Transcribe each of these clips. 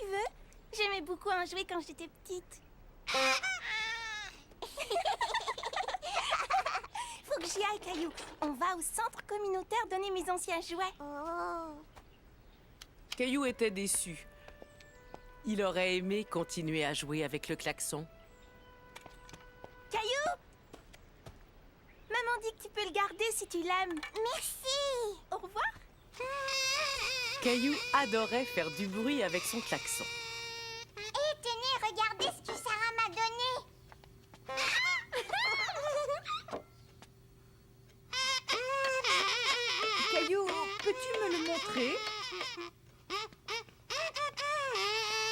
veux? J'aimais beaucoup en jouer quand j'étais petite. Faut que j'y aille, Caillou. On va au centre communautaire donner mes anciens jouets. Oh. Caillou était déçu. Il aurait aimé continuer à jouer avec le klaxon. Caillou! Maman dit que tu peux le garder si tu l'aimes. Merci! Au revoir! Caillou adorait faire du bruit avec son klaxon. Hé, tenez, regardez ce que Sarah m'a donné! Caillou, peux-tu me le montrer?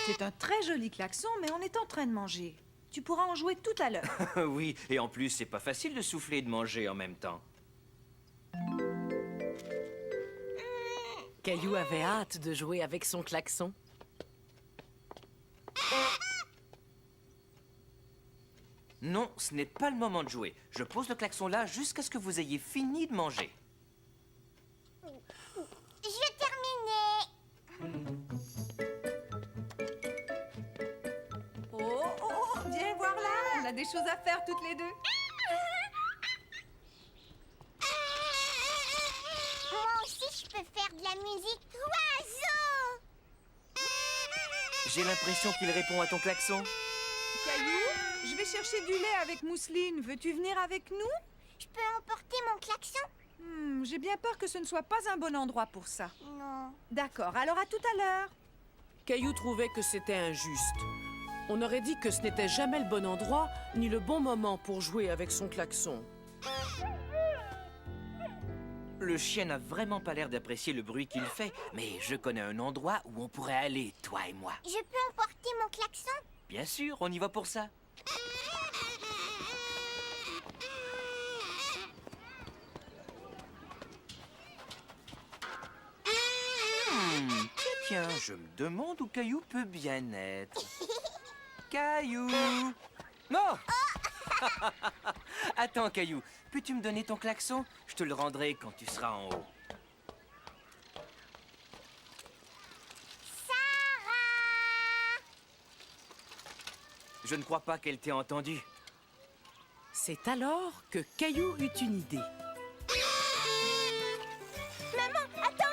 C'est un très joli klaxon, mais on est en train de manger. Tu pourras en jouer tout à l'heure. Oui, et en plus, c'est pas facile de souffler et de manger en même temps. Caillou avait hâte de jouer avec son klaxon. Non, ce n'est pas le moment de jouer. Je pose le klaxon là jusqu'à ce que vous ayez fini de manger. Je terminais! Oh, viens voir là, on a des choses à faire toutes les deux. Moi aussi, je peux faire de la musique oiseau! J'ai l'impression qu'il répond à ton klaxon. Caillou, je vais chercher du lait avec mousseline. Veux-tu venir avec nous? Je peux emporter mon klaxon? J'ai bien peur que ce ne soit pas un bon endroit pour ça. Non. D'accord, alors à tout à l'heure. Caillou trouvait que c'était injuste. On aurait dit que ce n'était jamais le bon endroit, ni le bon moment pour jouer avec son klaxon. Le chien n'a vraiment pas l'air d'apprécier le bruit qu'il fait, mais je connais un endroit où on pourrait aller, toi et moi. Je peux emporter mon klaxon? Bien sûr, on y va pour ça. Tiens, je me demande où Caillou peut bien être. Caillou! Non! Attends, Caillou, peux-tu me donner ton klaxon? Je te le rendrai quand tu seras en haut. Sarah! Je ne crois pas qu'elle t'ait entendu. C'est alors que Caillou eut une idée. Maman, attends!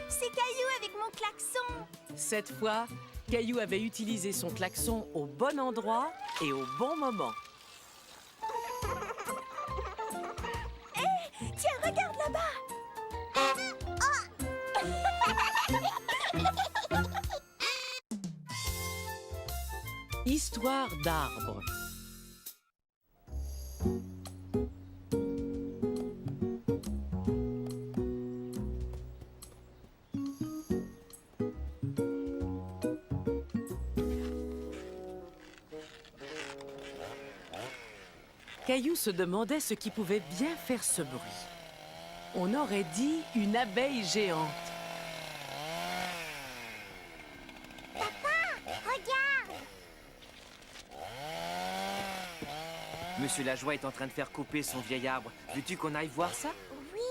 C'est Caillou avec mon klaxon! Cette fois, Caillou avait utilisé son klaxon au bon endroit et au bon moment. Tiens, regarde là-bas! Histoire d'arbre. Caillou se demandait ce qui pouvait bien faire ce bruit. On aurait dit une abeille géante. Regarde! Monsieur Lajoie est en train de faire couper son vieil arbre. Veux-tu qu'on aille voir ça? Oui!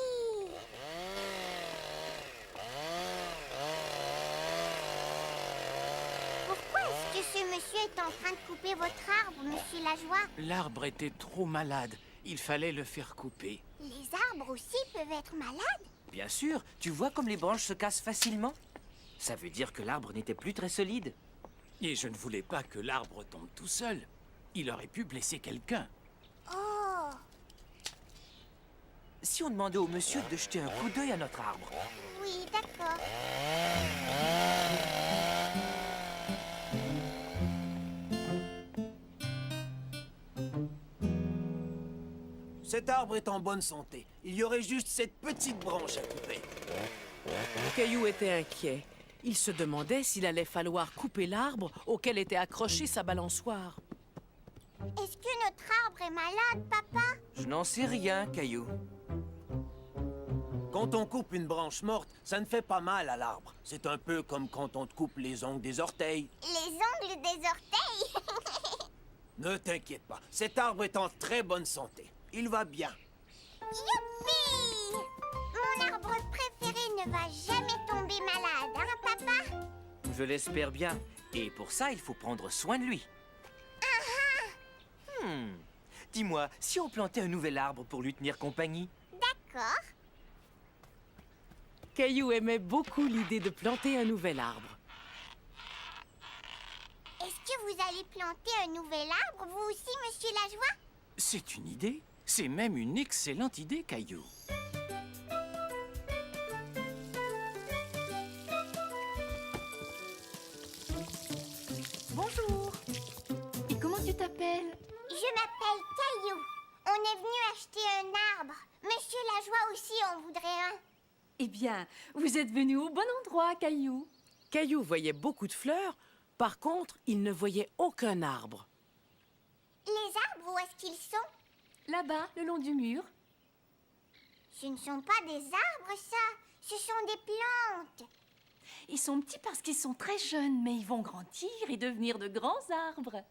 Pourquoi est-ce que ce monsieur est en train de couper votre arbre, monsieur Lajoie? L'arbre était trop malade. Il fallait le faire couper. Les arbres aussi peuvent être malades? Bien sûr, tu vois comme les branches se cassent facilement? Ça veut dire que l'arbre n'était plus très solide. Et je ne voulais pas que l'arbre tombe tout seul. Il aurait pu blesser quelqu'un. Oh! Si on demandait au monsieur de jeter un coup d'œil à notre arbre. Oui, d'accord. Cet arbre est en bonne santé. Il y aurait juste cette petite branche à couper. Caillou était inquiet. Il se demandait s'il allait falloir couper l'arbre auquel était accrochée sa balançoire. Est-ce que notre arbre est malade, papa? Je n'en sais rien, Caillou. Quand on coupe une branche morte, ça ne fait pas mal à l'arbre. C'est un peu comme quand on te coupe les ongles des orteils. Les ongles des orteils? Ne t'inquiète pas, cet arbre est en très bonne santé. Il va bien. Youpi! Mon arbre préféré ne va jamais tomber malade, hein, papa? Je l'espère bien. Et pour ça, il faut prendre soin de lui. Dis-moi, si on plantait un nouvel arbre pour lui tenir compagnie? D'accord. Caillou aimait beaucoup l'idée de planter un nouvel arbre. Est-ce que vous allez planter un nouvel arbre, vous aussi, monsieur Lajoie? C'est une idée. C'est même une excellente idée, Caillou. Bonjour. Et comment tu t'appelles? Je m'appelle Caillou. On est venu acheter un arbre. Monsieur Lajoie aussi en voudrait un. Eh bien, vous êtes venu au bon endroit, Caillou. Caillou voyait beaucoup de fleurs, par contre, il ne voyait aucun arbre. Les arbres, où est-ce qu'ils sont? Là-bas, le long du mur. Ce ne sont pas des arbres, ça. Ce sont des plantes. Ils sont petits parce qu'ils sont très jeunes, mais ils vont grandir et devenir de grands arbres.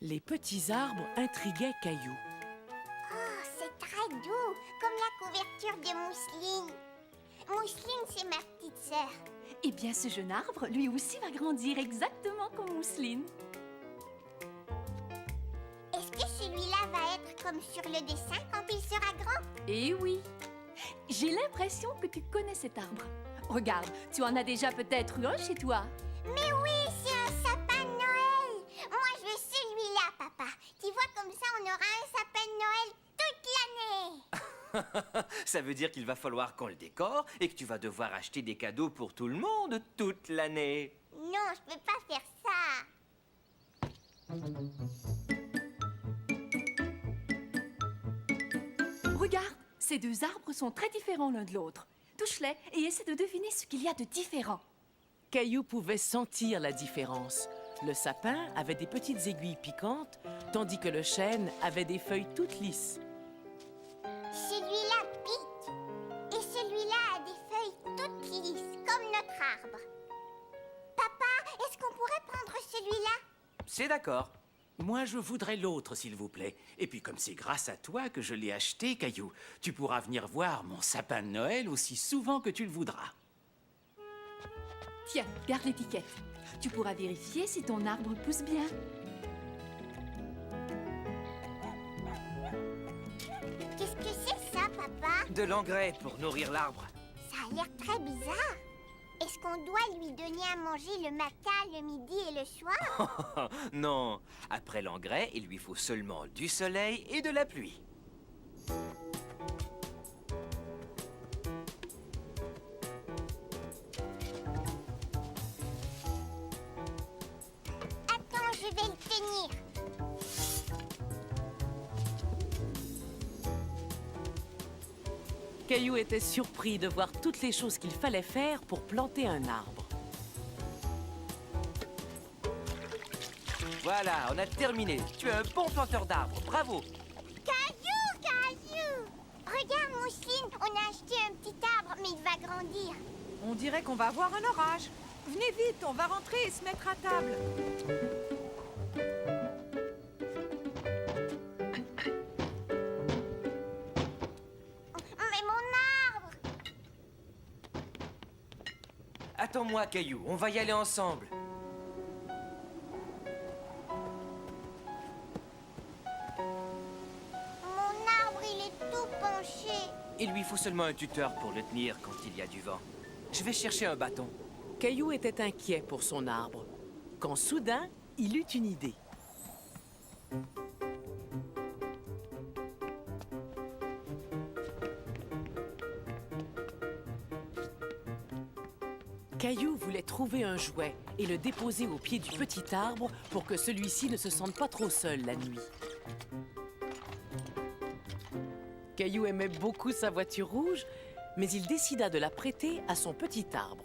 Les petits arbres intriguaient Caillou. Oh, c'est très doux, comme la couverture de Mousseline. Mousseline, c'est ma petite sœur. Eh bien, ce jeune arbre, lui aussi, va grandir exactement comme Mousseline. Est-ce que celui-là va être comme sur le dessin quand il sera grand? Eh oui. J'ai l'impression que tu connais cet arbre. Regarde, tu en as déjà peut-être eu un chez toi. Mais oui, c'est un sapin de Noël. Moi, je veux celui-là, papa. Tu vois, comme ça, on aura un sapin de Noël toute l'année. Ça veut dire qu'il va falloir qu'on le décore et que tu vas devoir acheter des cadeaux pour tout le monde toute l'année. Non, je peux pas faire ça. Regarde, ces deux arbres sont très différents l'un de l'autre. Touche-les et essaie de deviner ce qu'il y a de différent. Caillou pouvait sentir la différence. Le sapin avait des petites aiguilles piquantes, tandis que le chêne avait des feuilles toutes lisses. Celui-là pique. Et celui-là a des feuilles toutes lisses, comme notre arbre. Papa, est-ce qu'on pourrait prendre celui-là? C'est d'accord. Moi, je voudrais l'autre, s'il vous plaît. Et puis, comme c'est grâce à toi que je l'ai acheté, Caillou, tu pourras venir voir mon sapin de Noël aussi souvent que tu le voudras. Tiens, garde l'étiquette. Tu pourras vérifier si ton arbre pousse bien. Qu'est-ce que c'est ça, papa? De l'engrais pour nourrir l'arbre. Ça a l'air très bizarre. Est-ce qu'on doit lui donner à manger le matin, le midi et le soir? Non, après l'engrais, il lui faut seulement du soleil et de la pluie. Attends, je vais le tenir. Caillou était surpris de voir toutes les choses qu'il fallait faire pour planter un arbre. Voilà, on a terminé. Tu es un bon planteur d'arbres. Bravo. Caillou, Caillou! Regarde, Mousseline, on a acheté un petit arbre, mais il va grandir. On dirait qu'on va avoir un orage. Venez vite, on va rentrer et se mettre à table. Mais mon arbre! Attends-moi, Caillou. On va y aller ensemble. Mon arbre, il est tout penché. Il lui faut seulement un tuteur pour le tenir quand il y a du vent. Je vais chercher un bâton. Caillou était inquiet pour son arbre, quand soudain, il eut une idée. Caillou voulait trouver un jouet et le déposer au pied du petit arbre pour que celui-ci ne se sente pas trop seul la nuit. Caillou aimait beaucoup sa voiture rouge, mais il décida de la prêter à son petit arbre.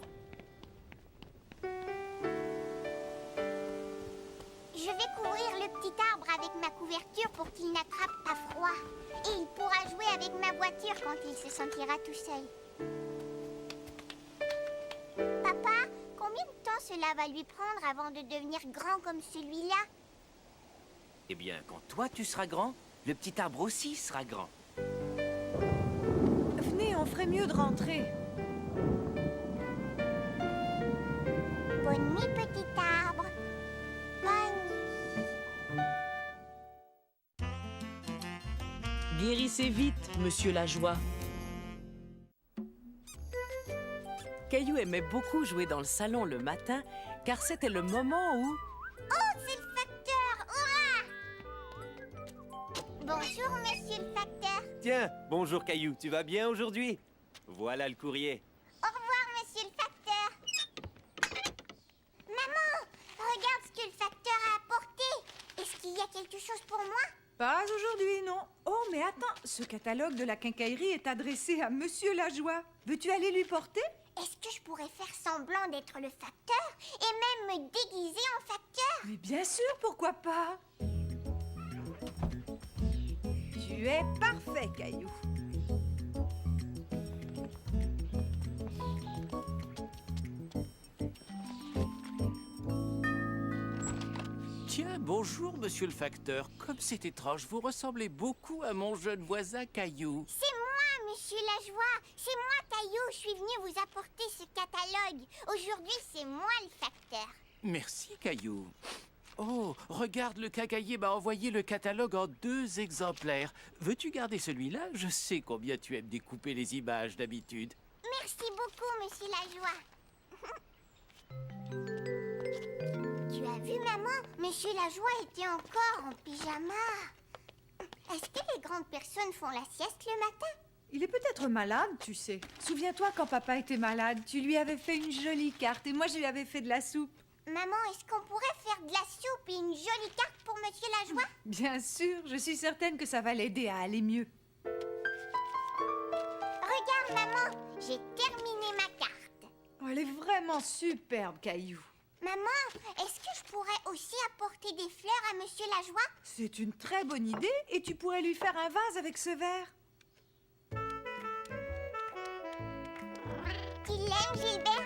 Je vais couvrir le petit arbre avec ma couverture pour qu'il n'attrape pas froid. Et il pourra jouer avec ma voiture quand il se sentira tout seul. Papa, combien de temps cela va lui prendre avant de devenir grand comme celui-là? Eh bien, quand toi tu seras grand, le petit arbre aussi sera grand. Venez, on ferait mieux de rentrer. Bonne nuit, petit arbre. Bonne nuit. Guérissez vite, monsieur Lajoie. Caillou aimait beaucoup jouer dans le salon le matin, car c'était le moment où... Oh, c'est le facteur! Hurrah! Bonjour, monsieur le facteur. Tiens, bonjour Caillou, tu vas bien aujourd'hui? Voilà le courrier. Au revoir, monsieur le facteur. Maman, regarde ce que le facteur a apporté. Est-ce qu'il y a quelque chose pour moi? Pas aujourd'hui, non. Oh, mais attends, ce catalogue de la quincaillerie est adressé à Monsieur Lajoie. Veux-tu aller lui porter? Est-ce que je pourrais faire semblant d'être le facteur et même me déguiser en facteur? Mais bien sûr, pourquoi pas? Tu es parfait, Caillou. Tiens, bonjour, monsieur le facteur. Comme c'est étrange, vous ressemblez beaucoup à mon jeune voisin Caillou. C'est moi, monsieur Lajoie. C'est moi, Caillou. Je suis venu vous apporter ce catalogue. Aujourd'hui, c'est moi le facteur. Merci, Caillou. Oh, regarde, le quincaillier m'a envoyé le catalogue en 2 exemplaires. Veux-tu garder celui-là? Je sais combien tu aimes découper les images d'habitude. Merci beaucoup, monsieur Lajoie. Tu as vu, maman? Monsieur Lajoie était encore en pyjama. Est-ce que les grandes personnes font la sieste le matin? Il est peut-être malade, tu sais. Souviens-toi quand papa était malade, tu lui avais fait une jolie carte et moi je lui avais fait de la soupe. Maman, est-ce qu'on pourrait faire de la soupe et une jolie carte pour monsieur Lajoie? Bien sûr, je suis certaine que ça va l'aider à aller mieux. Regarde, maman, j'ai terminé ma carte. Oh, elle est vraiment superbe, Caillou. Maman, est-ce que je pourrais aussi apporter des fleurs à monsieur Lajoie? C'est une très bonne idée et tu pourrais lui faire un vase avec ce verre. Tu l'aimes, Gilbert?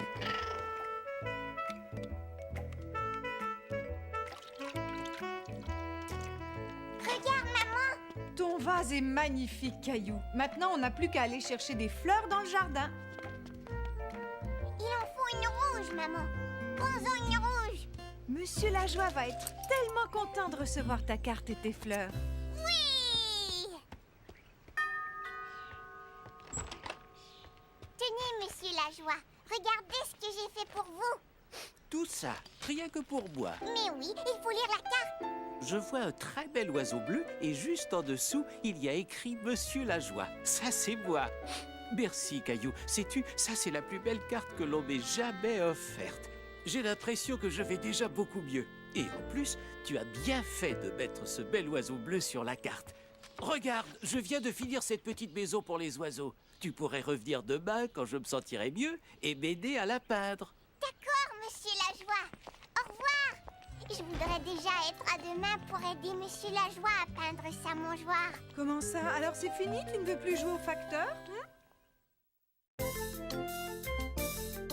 Regarde, maman. Ton vase est magnifique, Caillou. Maintenant, on n'a plus qu'à aller chercher des fleurs dans le jardin. Il en faut une rouge, maman. Prends-en une rouge. Monsieur Lajoie va être tellement content de recevoir ta carte et tes fleurs. Oui! Tenez, monsieur Lajoie. Regardez ce que j'ai fait pour vous. Tout ça, rien que pour moi. Mais oui, il faut lire la carte. Je vois un très bel oiseau bleu et juste en dessous, il y a écrit Monsieur Lajoie. Ça, c'est moi. Merci, Caillou. Sais-tu, ça, c'est la plus belle carte que l'on m'ait jamais offerte. J'ai l'impression que je vais déjà beaucoup mieux. Et en plus, tu as bien fait de mettre ce bel oiseau bleu sur la carte. Regarde, je viens de finir cette petite maison pour les oiseaux. Tu pourrais revenir demain quand je me sentirai mieux et m'aider à la peindre. D'accord, monsieur Lajoie. Au revoir. Je voudrais déjà être à demain pour aider monsieur Lajoie à peindre sa mangeoire. Comment ça? Alors c'est fini? Tu ne veux plus jouer au facteur?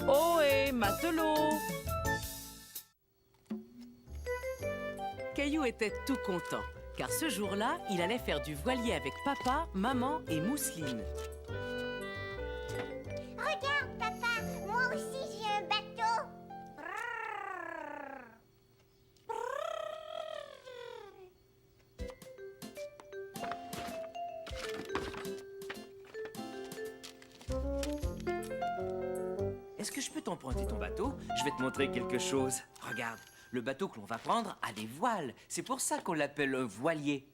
Ohé, matelot! Caillou était tout content, car ce jour-là, il allait faire du voilier avec papa, maman et Mousseline. Regarde, papa. Moi aussi, j'ai un bateau. Est-ce que je peux t'emprunter ton bateau? Je vais te montrer quelque chose. Regarde, le bateau que l'on va prendre a des voiles. C'est pour ça qu'on l'appelle un voilier.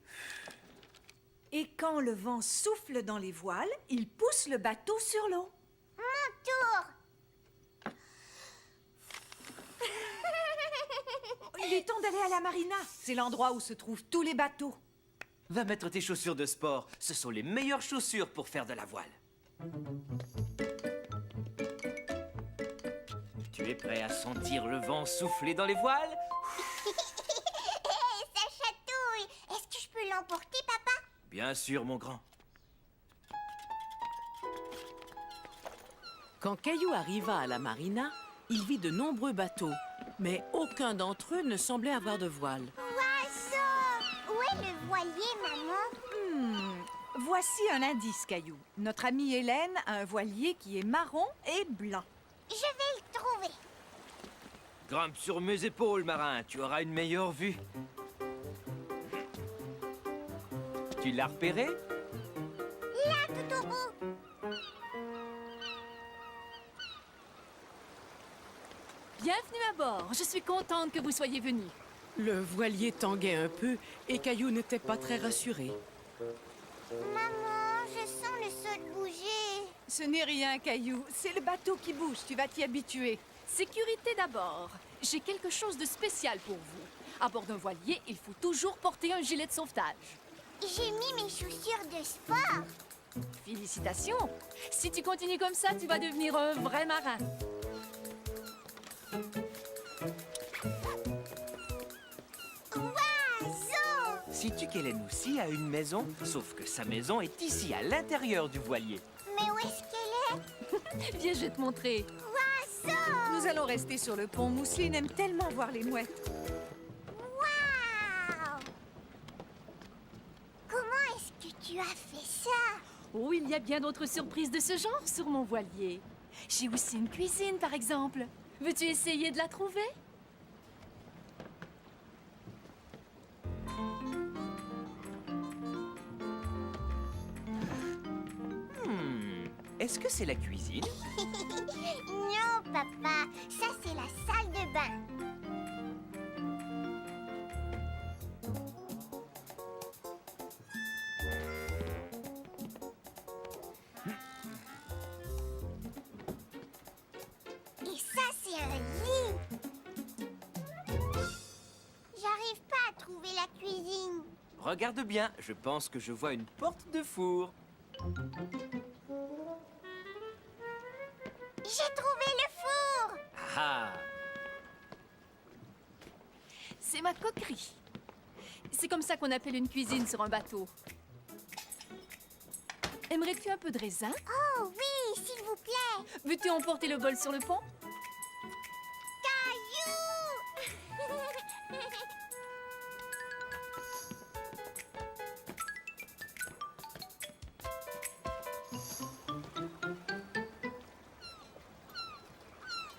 Et quand le vent souffle dans les voiles, il pousse le bateau sur l'eau. Mon tour. Il est temps d'aller à la marina. C'est l'endroit où se trouvent tous les bateaux. Va mettre tes chaussures de sport. Ce sont les meilleures chaussures pour faire de la voile. Tu es prêt à sentir le vent souffler dans les voiles? Ça chatouille. Est-ce que je peux l'emporter, papa? Bien sûr, mon grand. Quand Caillou arriva à la marina, il vit de nombreux bateaux, mais aucun d'entre eux ne semblait avoir de voile. Oiseau! Où est le voilier, maman? Voici un indice, Caillou. Notre amie Hélène a un voilier qui est marron et blanc. Je vais le trouver. Grimpe sur mes épaules, marin, tu auras une meilleure vue. Tu l'as repéré? Là, tout au bout. Bienvenue à bord. Je suis contente que vous soyez venus. Le voilier tanguait un peu et Caillou n'était pas très rassuré. Maman, je sens le sol bouger. Ce n'est rien, Caillou. C'est le bateau qui bouge. Tu vas t'y habituer. Sécurité d'abord. J'ai quelque chose de spécial pour vous. À bord d'un voilier, il faut toujours porter un gilet de sauvetage. J'ai mis mes chaussures de sport. Félicitations. Si tu continues comme ça, tu vas devenir un vrai marin. Oiseau! Sais-tu qu'Hélène aussi a une maison? Sauf que sa maison est ici, à l'intérieur du voilier. Mais où est-ce qu'elle est? Viens, je vais te montrer. Oiseau! Nous allons rester sur le pont. Mousseline aime tellement voir les mouettes. Waouh! Comment est-ce que tu as fait ça? Oh, il y a bien d'autres surprises de ce genre sur mon voilier. J'ai aussi une cuisine, par exemple. Veux-tu essayer de la trouver? Est-ce que c'est la cuisine? Non, papa. Ça, c'est la salle de bain. Et ça, c'est un lit. J'arrive pas à trouver la cuisine. Regarde bien, je pense que je vois une porte de four. J'ai trouvé le four. Ah! C'est ma coquerie. C'est comme ça qu'on appelle une cuisine sur un bateau. Aimerais-tu un peu de raisin? Oh oui, s'il vous plaît. Veux-tu emporter le bol sur le pont? Caillou.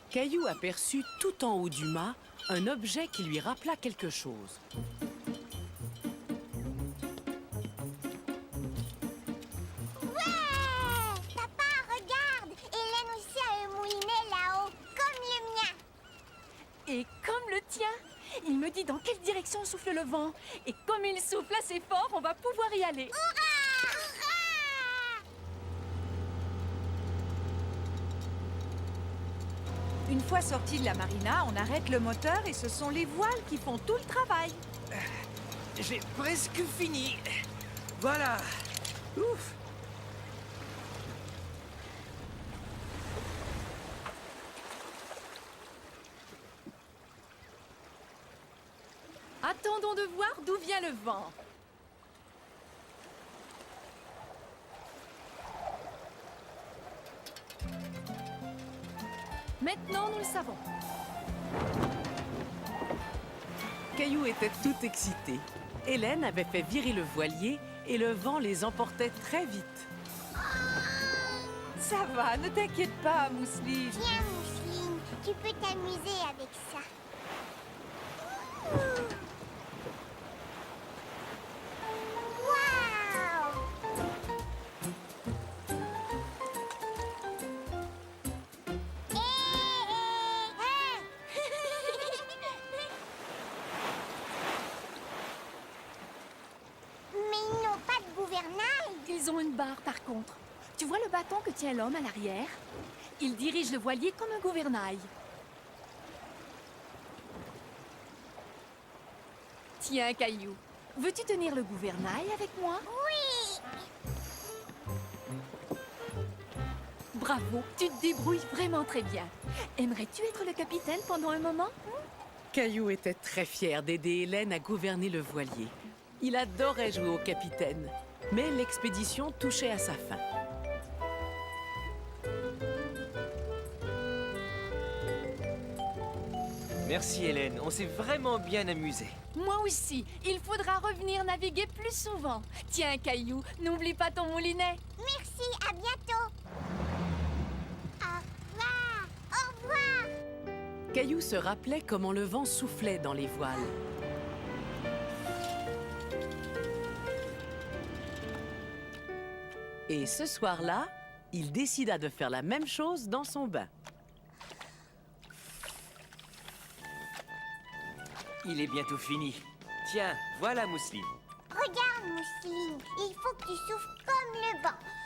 Caillou aperçut tout en haut du mât un objet qui lui rappela quelque chose. Ouais! Papa, regarde! Hélène aussi a un moulinet là-haut, comme le mien. Et comme le tien, il me dit dans quelle direction souffle le vent. Et comme il souffle assez fort, on va pouvoir y aller. Hurrah! Hurrah! Une fois sorti de la marina, on arrête le moteur et ce sont les voiles qui font tout le travail. J'ai presque fini. Voilà. Ouf. Attendons de voir d'où vient le vent. Maintenant, nous le savons. Caillou était tout excité. Hélène avait fait virer le voilier et le vent les emportait très vite. Ça va, ne t'inquiète pas, Mousseline. Tiens, Mousseline, tu peux t'amuser avec ça. Waouh! Mais ils n'ont pas de gouvernail. Ils ont une barre, par contre. Tu vois le bâton que tient l'homme à l'arrière? Il dirige le voilier comme un gouvernail. Tiens, Caillou, veux-tu tenir le gouvernail avec moi? Oui! Bravo, tu te débrouilles vraiment très bien. Aimerais-tu être le capitaine pendant un moment? Caillou était très fier d'aider Hélène à gouverner le voilier. Il adorait jouer au capitaine, mais l'expédition touchait à sa fin. Merci Hélène, on s'est vraiment bien amusé. Moi aussi, il faudra revenir naviguer plus souvent. Tiens, Caillou, n'oublie pas ton moulinet. Merci, à bientôt. Au revoir. Au revoir. Caillou se rappelait comment le vent soufflait dans les voiles. Et ce soir-là, il décida de faire la même chose dans son bain. Il est bientôt fini. Tiens, voilà Mousseline. Regarde, Mousseline, il faut que tu souffles comme le vent.